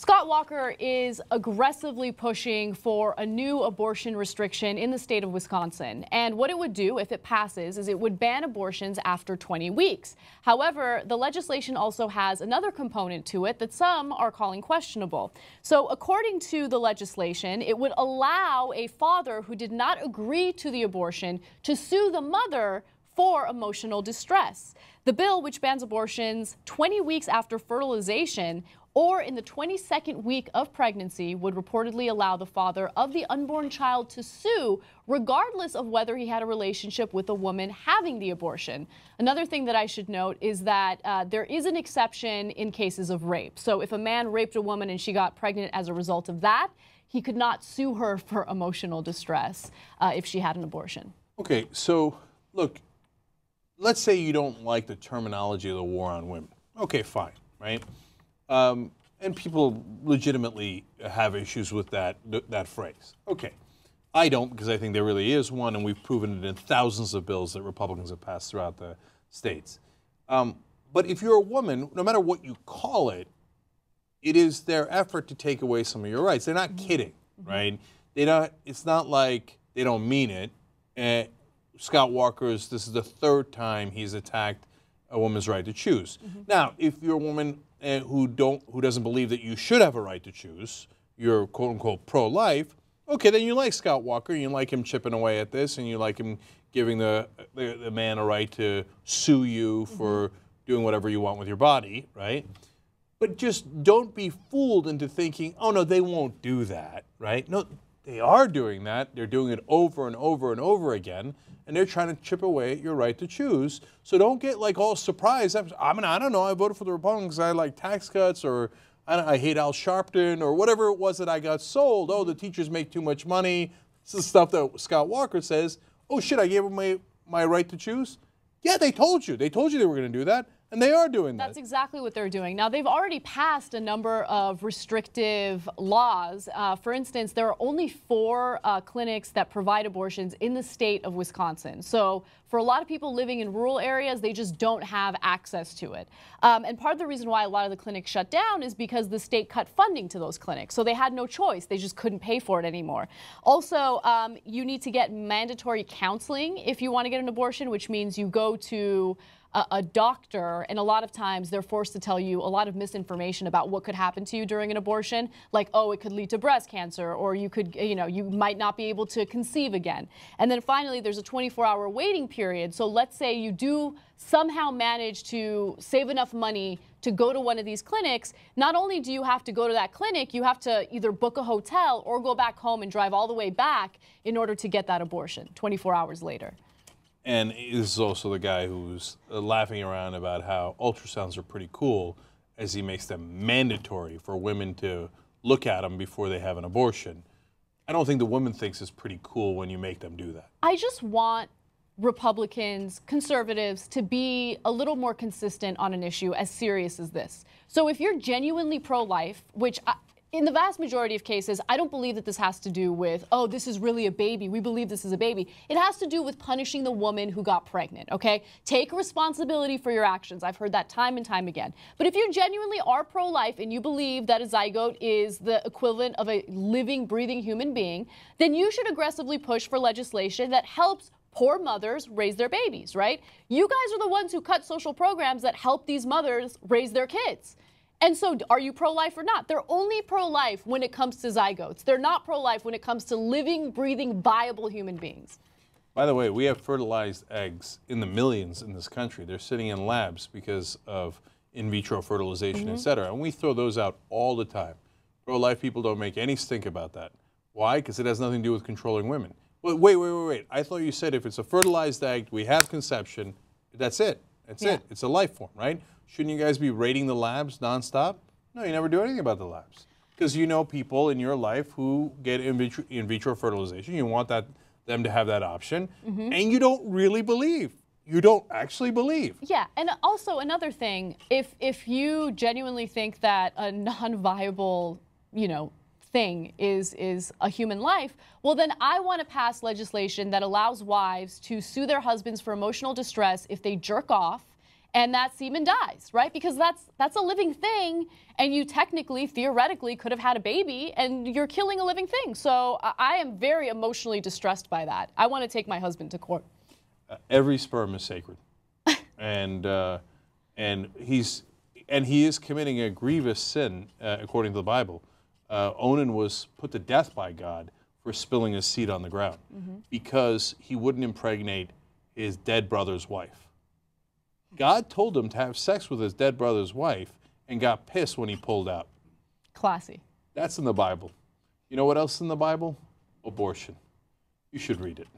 Scott Walker is aggressively pushing for a new abortion restriction in the state of Wisconsin. And what it would do if it passes is it would ban abortions after 20 weeks. However, the legislation also has another component to it that some are calling questionable. So according to the legislation, it would allow a father who did not agree to the abortion to sue the mother for emotional distress. The bill, which bans abortions 20 weeks after fertilization or in the 22nd week of pregnancy, would reportedly allow the father of the unborn child to sue regardless of whether he had a relationship with the woman having the abortion. Another thing that I should note is that there is an exception in cases of rape. So if a man raped a woman and she got pregnant as a result of that, he could not sue her for emotional distress if she had an abortion. Okay, so look, let's say you don't like the terminology of the war on women. Okay, fine, right? And people legitimately have issues with that phrase. Okay, I don't, because I think there really is one, and we've proven it in thousands of bills that Republicans have passed throughout the states. But if you're a woman, no matter what you call it, it is their effort to take away some of your rights. They're not kidding, right? It's not like they don't mean it. Scott Walker's, this is the third time he's attacked a woman's right to choose. Now, if you're a woman who doesn't believe that you should have a right to choose, you're quote unquote pro-life, okay, then you like Scott Walker, you like him chipping away at this, and you like him giving the man a right to sue you for doing whatever you want with your body, right? But just don't be fooled into thinking, oh no, they won't do that, right? No, they are doing that. They're doing it over and over and over again, and they're trying to chip away at your right to choose. So don't get like all surprised. I mean, I don't know, I voted for the Republicans because I like tax cuts, or I hate Al Sharpton, or whatever it was that I got sold. Oh, the teachers make too much money. This is stuff that Scott Walker says. Oh shit, I gave them my right to choose? Yeah, they told you. They told you they were going to do that. And they are doing that. That's exactly what they're doing. Now, they've already passed a number of restrictive laws. For instance, there are only 4 clinics that provide abortions in the state of Wisconsin. So for a lot of people living in rural areas, they just don't have access to it. And part of the reason why a lot of the clinics shut down is because the state cut funding to those clinics. So they had no choice. They just couldn't pay for it anymore. Also, you need to get mandatory counseling if you want to get an abortion, which means you go to a doctor, and a lot of times they're forced to tell you a lot of misinformation about what could happen to you during an abortion, like, oh, it could lead to breast cancer, or you could, you might not be able to conceive again. And then finally, there's a 24-hour waiting period. So let's say you do somehow manage to save enough money to go to one of these clinics. Not only do you have to go to that clinic, you have to either book a hotel or go back home and drive all the way back in order to get that abortion 24 hours later. And this is also the guy who's laughing around about how ultrasounds are pretty cool, as he makes them mandatory for women to look at them before they have an abortion. I don't think the woman thinks it's pretty cool when you make them do that. I just want Republicans, conservatives, to be a little more consistent on an issue as serious as this. So if you're genuinely pro-life, which in the vast majority of cases, I don't believe that this has to do with, oh, this is really a baby. We believe this is a baby. It has to do with punishing the woman who got pregnant, okay? Take responsibility for your actions. I've heard that time and time again. But if you genuinely are pro-life and you believe that a zygote is the equivalent of a living, breathing human being, then you should aggressively push for legislation that helps poor mothers raise their babies, right? You guys are the ones who cut social programs that help these mothers raise their kids. And so are you pro-life or not? They're only pro-life when it comes to zygotes. They're not pro-life when it comes to living, breathing, viable human beings. By the way, we have fertilized eggs in the millions in this country. They're sitting in labs because of in vitro fertilization, et cetera. And we throw those out all the time. Pro-life people don't make any stink about that. Why? Because it has nothing to do with controlling women. Wait. I thought you said if it's a fertilized egg, we have conception, that's it. That's it. It's a life form, right? Shouldn't you guys be raiding the labs nonstop? No, you never do anything about the labs. Because you know people in your life who get in vitro fertilization. You want them to have that option. And you don't really believe. You don't actually believe. Yeah, and also another thing, if you genuinely think that a non-viable, thing is a human life, well then I want to pass legislation that allows wives to sue their husbands for emotional distress if they jerk off and that semen dies, right? Because that's a living thing, and you technically, theoretically, could have had a baby, and you're killing a living thing. So I am very emotionally distressed by that. I want to take my husband to court. Every sperm is sacred, and he is committing a grievous sin according to the Bible. Onan was put to death by God for spilling his seed on the ground because he wouldn't impregnate his dead brother's wife. God told him to have sex with his dead brother's wife and got pissed when he pulled out. Classy. That's in the Bible. You know what else is in the Bible? Abortion. You should read it.